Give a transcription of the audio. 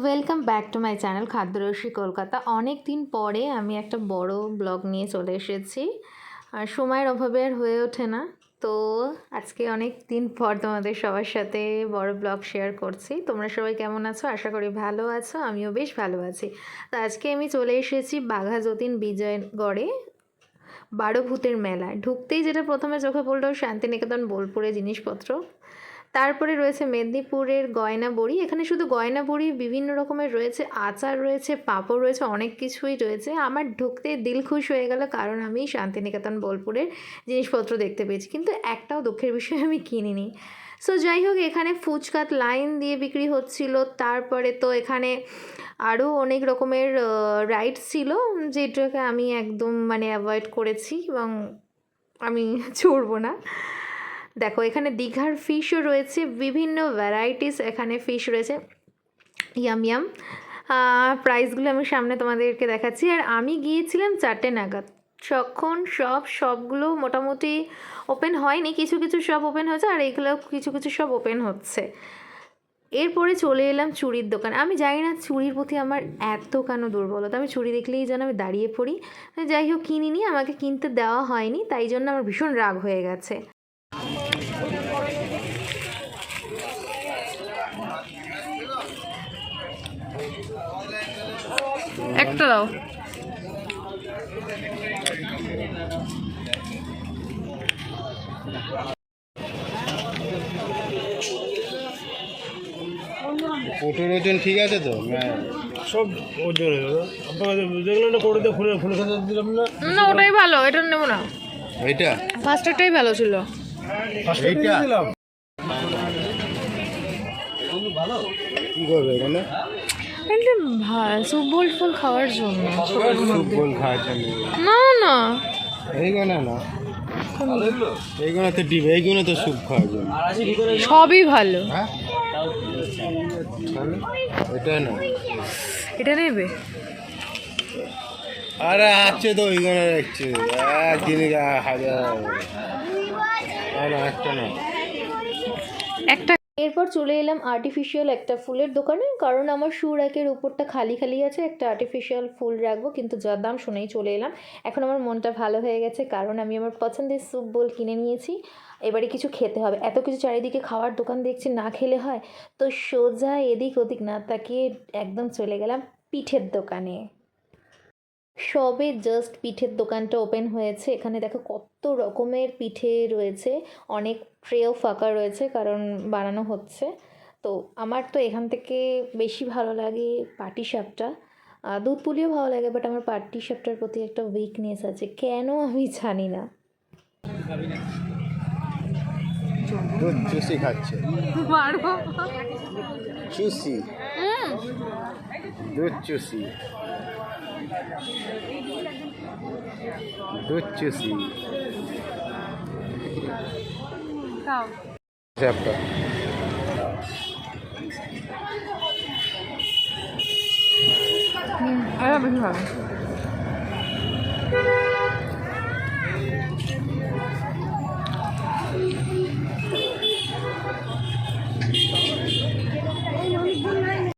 Welcome back to my channel খাদ্যরসিক কলকাতা। অনেক দিন পরে আমি একটা বড় ব্লগ নিয়ে চলে এসেছি, আর সময়ের অভাবে আর হয়ে ওঠে না। তো আজকে অনেক দিন পর তোমাদের সবার সাথে বড় ব্লগ শেয়ার করছি। তোমরা সবাই কেমন আছো? আশা করি ভালো আছো, আমিও বেশ ভালো আছি। তো আজকে আমি চলে এসেছি বাঘা যতীন বিজয়গড়ে 12 ভূতের মেলায়। ঢুকতেই যেটা প্রথমে চোখে পড়লো শান্তিনিকেতন বোলপুরে জিনিসপত্র, তারপরে রয়েছে মেদিনীপুরের গয়না বড়ি। এখানে শুধু গয়না বড়ি বিভিন্ন রকমের রয়েছে, আচার রয়েছে, পাঁপড় রয়েছে, অনেক কিছুই রয়েছে। আমার ঢুকতে দিল খুশ হয়ে গেল, কারণ আমি শান্তিনিকেতন বোলপুরের জিনিসপত্র দেখতে পেয়েছি, কিন্তু একটাও দুঃখের বিষয় আমি কিনিনি। সো যাই হোক, এখানে ফুচকাত লাইন দিয়ে বিক্রি হচ্ছিল। তারপরে তো এখানে আরও অনেক রকমের রাইডস ছিল, যেটাকে আমি একদম অ্যাভয়েড করেছি এবং আমি চড়বো না। দেখো, এখানে দীঘার ফিশও রয়েছে, বিভিন্ন ভ্যারাইটিস এখানে ফিশ রয়েছে। Yam yam. প্রাইসগুলো আমি সামনে তোমাদেরকে দেখাচ্ছি। আর আমি গিয়েছিলাম 4টে নাগাদ, তখন সবগুলো মোটামুটি ওপেন হয়নি, কিছু কিছু সব ওপেন হয়েছে, আর এইগুলো কিছু কিছু সব ওপেন হচ্ছে। এরপরে চলে এলাম চুড়ির দোকান। আমি জানি না চুড়ির প্রতি আমার এত কেন দুর্বলতা, আমি চুড়ি দেখলেই যেন আমি দাঁড়িয়ে পড়ি। যাই হোক, কিনিনি, আমাকে কিনতে দেওয়া হয়নি, তাই জন্য আমার ভীষণ রাগ হয়ে গেছে। একটা দাও। কোটোর ওজন ঠিক আছে তো? সব ওজন আপনাকে দেখলেন না, কোটোতে খুলে খুলে খেতে দিলাম না। না, ওটাই ভালো, এটা নেব না। এইটা ফার্স্টেরটাই ভালো ছিল। এইটা দিলাম ভালো। কি করবে এখানে? স্যুপ বোল ফুল খাওয়ার জন্য। স্যুপ বোল খাওয়ার জন্য? না না, এইগুলো না, এইগুলো তো ডিম, এইগুলো তো স্যুপ খাওয়ার জন্য। সবই ভালো। হ্যাঁ, এটা না, এটা নেবে? আরে আছে তো ওইগুলো দেখছি, একদিনই 1000। না, একটা না, একটা। এরপর চলে এলাম আর্টিফিশিয়াল একটা ফুলের দোকানে, কারণ আমার শু র্যাকের উপরটা খালি খালি আছে, একটা আর্টিফিশিয়াল ফুল রাখবো, কিন্তু যা দাম শুনেই চলে এলাম। এখন আমার মনটা ভালো হয়ে গেছে, কারণ আমি আমার পছন্দের স্যুপ বোল কিনে নিয়েছি। এবারে কিছু খেতে হবে, এত কিছু চারিদিকে খাওয়ার দোকান দেখছি, না খেলে হয়। তো সোজা এদিক ওদিক না তাকিয়ে একদম চলে গেলাম পিঠের দোকানে। সবে জাস্ট পিঠের দোকানটা ওপেন হয়েছে। এখানে দেখো কত রকমের পিঠে রয়েছে, অনেক ট্রেও ফাঁকা রয়েছে, কারণ বানানো হচ্ছে। তো আমার তো এখান থেকে বেশি ভালো লাগে পাটিসাপটা। দুধ পুলিও ভালো লাগে, বাট আমার পাটিসাপটার প্রতি একটা উইকনেস আছে, কেন আমি জানি না। দুধ চুষি খাচ্ছে, চুষি, দুধ চুষি, দুধ চুষি। একটা বেশি ভালো।